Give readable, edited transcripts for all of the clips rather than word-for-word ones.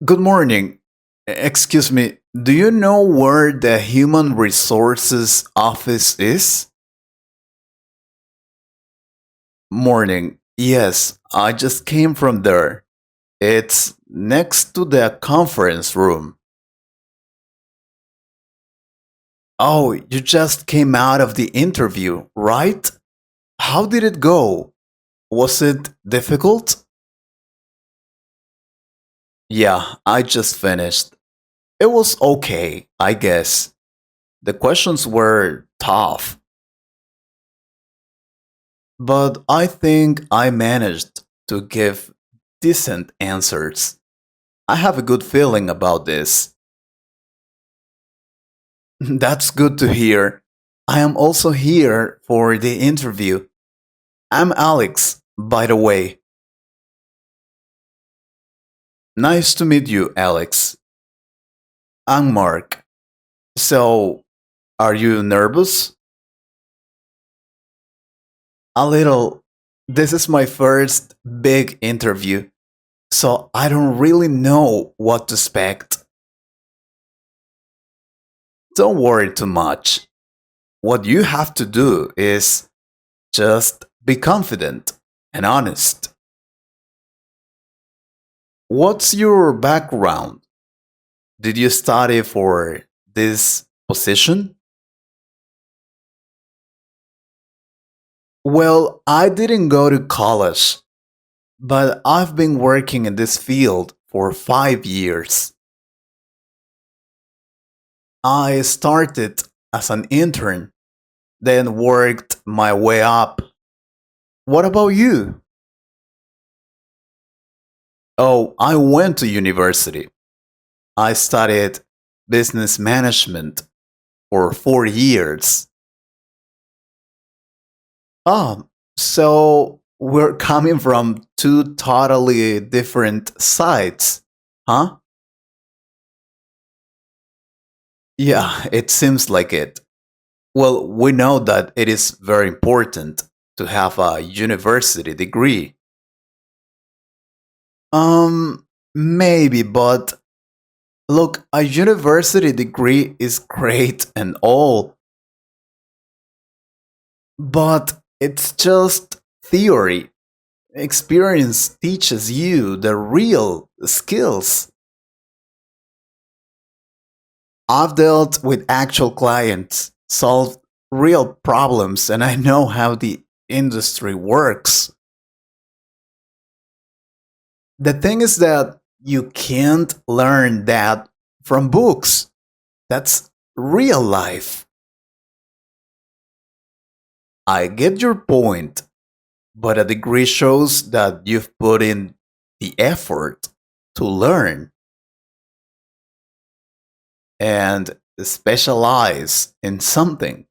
Good morning. Excuse me, do you know where the Human Resources Office is? Morning. Yes, I just came from there. It's next to the conference room. Oh, you just came out of the interview, right? How did it go? Was it difficult? Yeah, I just finished. It was okay, I guess. The questions were tough, but I think I managed to give decent answers. I have a good feeling about this. That's good to hear. I am also here for the interview. I'm Alex, by the way. Nice to meet you, Alex. I'm Mark. So, are you nervous? A little. This is my first big interview, so I don't really know what to expect. Don't worry too much. What you have to do is just be confident and honest. What's your background? Did you study for this position? Well, I didn't go to college, but I've been working in this field for 5 years. I started as an intern, then worked my way up. What about you? Oh, I went to university. I studied business management for 4 years. Oh, so we're coming from two totally different sides, huh? Yeah, it seems like it. Well, we know that it is very important to have a university degree. Maybe, but look, a university degree is great and all, but it's just theory. Experience teaches you the real skills. I've dealt with actual clients, solved real problems, and I know how the industry works. The thing is that you can't learn that from books. That's real life. I get your point, but a degree shows that you've put in the effort to learn and specialize in something.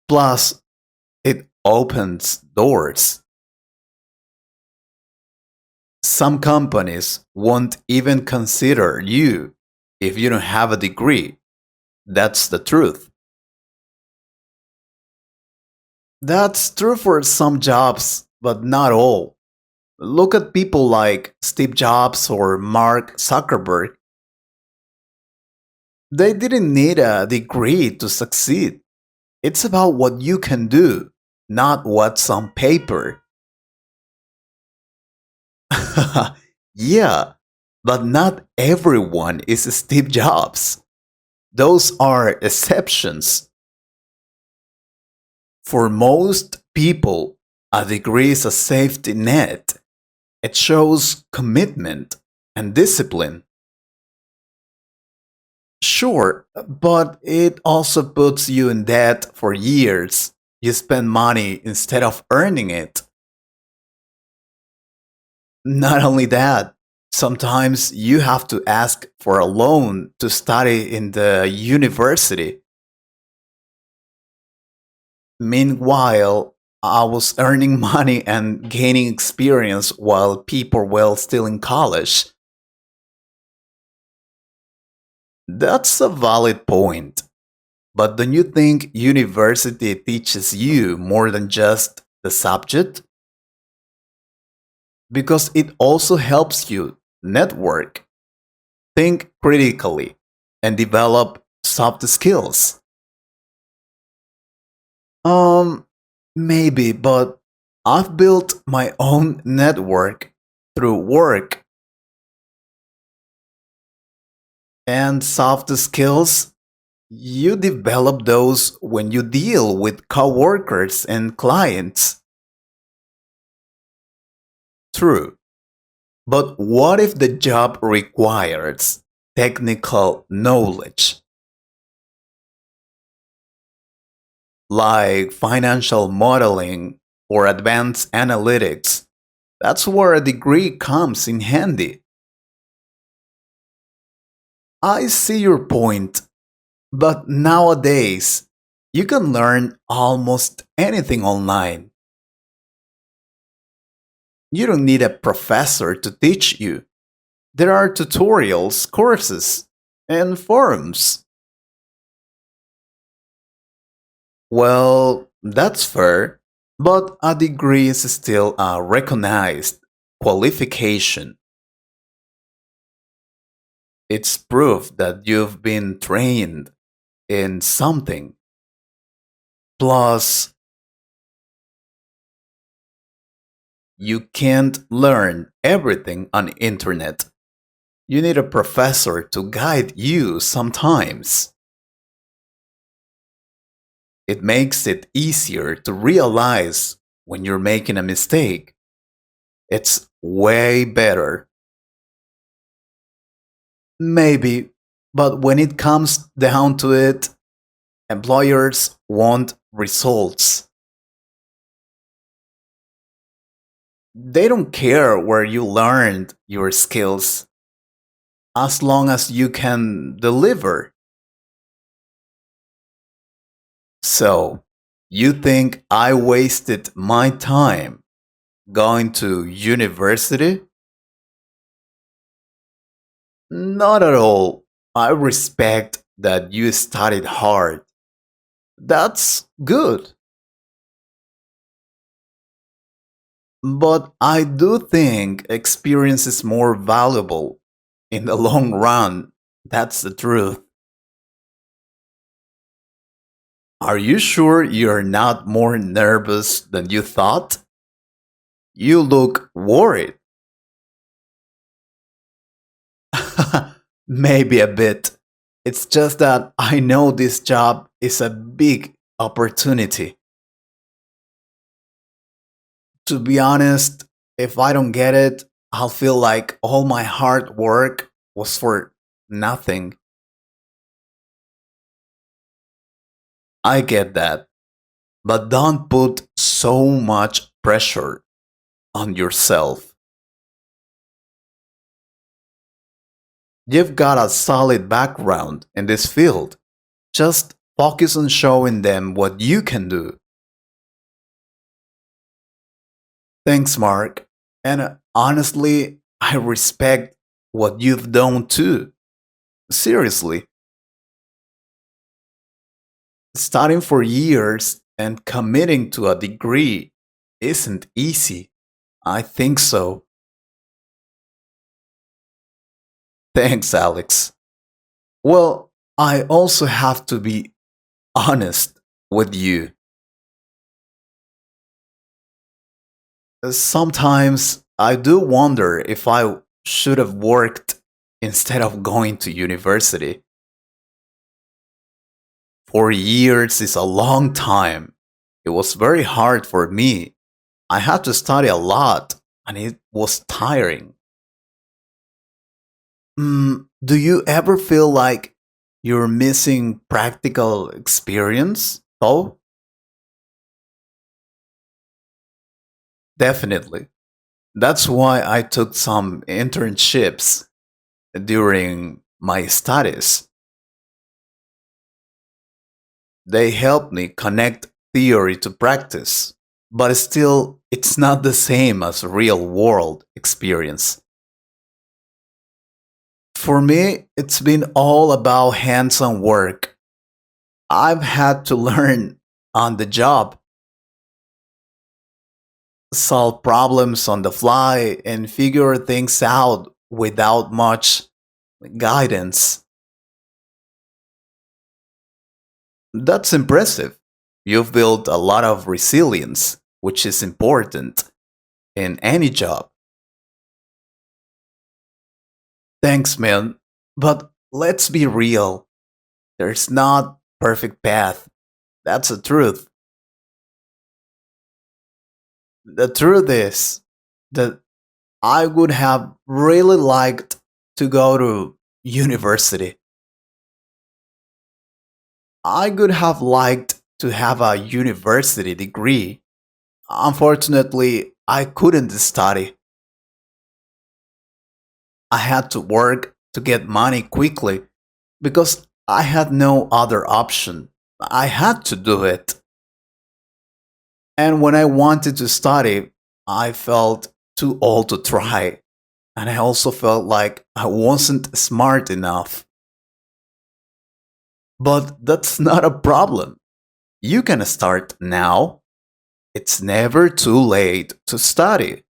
Plus, it opens doors. Some companies won't even consider you if you don't have a degree. That's the truth. That's true for some jobs, but not all. Look at people like Steve Jobs or Mark Zuckerberg. They didn't need a degree to succeed. It's about what you can do, not what's on paper. Yeah, but not everyone is Steve Jobs. Those are exceptions. For most people, a degree is a safety net. It shows commitment and discipline. Sure, but it also puts you in debt for years. You spend money instead of earning it. Not only that, sometimes you have to ask for a loan to study in the university. Meanwhile, I was earning money and gaining experience while people were still in college. That's a valid point. But don't you think university teaches you more than just the subject? Because it also helps you network. think critically, and develop soft skills. Um, Maybe, but I've built my own network through work and soft skills. You develop those when you deal with coworkers and clients. True. But what if the job requires technical knowledge, like financial modeling or advanced analytics? That's where a degree comes in handy. I see your point, but nowadays, you can learn almost anything online. You don't need a professor to teach you. There are tutorials, courses, and forums. Well, that's fair, but a degree is still a recognized qualification. It's proof that you've been trained in something. Plus, you can't learn everything on internet. You need a professor to guide you sometimes. It makes it easier to realize when you're making a mistake. It's way better. Maybe, but when it comes down to it, employers want results. They don't care where you learned your skills as long as you can deliver. So, you think I wasted my time going to university? Not at all. I respect that you studied hard. That's good. But I do think experience is more valuable in the long run. That's the truth. Are you sure you're not more nervous than you thought? You look worried. Maybe a bit. It's just that I know this job is a big opportunity. To be honest, if I don't get it, I'll feel like all my hard work was for nothing. I get that. But don't put so much pressure on yourself. You've got a solid background in this field. Just focus on showing them what you can do. Thanks, Mark. And honestly, I respect what you've done too. Seriously, studying for years and committing to a degree isn't easy. I think so. Thanks, Alex. Well, I also have to be honest with you. Sometimes I do wonder if I should have worked instead of going to university. 4 years is a long time. It was very hard for me. I had to study a lot and it was tiring. Do you ever feel like you're missing practical experience? Oh, definitely. That's why I took some internships during my studies. They helped me connect theory to practice, but still, it's not the same as real world experience. For me, it's been all about hands on work. I've had to learn on the job, solve problems on the fly, and figure things out without much guidance. That's impressive. You've built a lot of resilience, which is important in any job. Thanks, man. But let's be real. There's not perfect path. That's the truth. The truth is that I would have really liked to go to university. I would have liked to have a university degree. Unfortunately, I couldn't study. I had to work to get money quickly because I had no other option. I had to do it. And when I wanted to study, I felt too old to try. And I also felt like I wasn't smart enough. But that's not a problem. You can start now. It's never too late to study.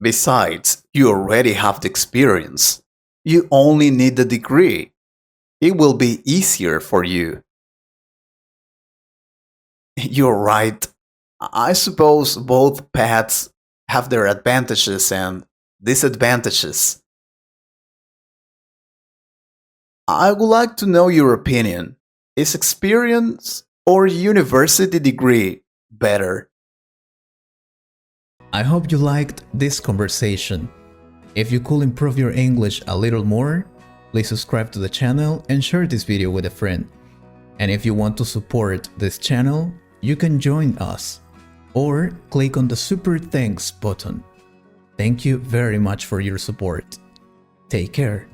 Besides, you already have the experience. You only need the degree. It will be easier for you. You're right. I suppose both paths have their advantages and disadvantages. I would like to know your opinion. Is experience or university degree better? I hope you liked this conversation. If you could improve your English a little more, please subscribe to the channel and share this video with a friend. And if you want to support this channel, you can join us or click on the Super Thanks button. Thank you very much for your support. Take care.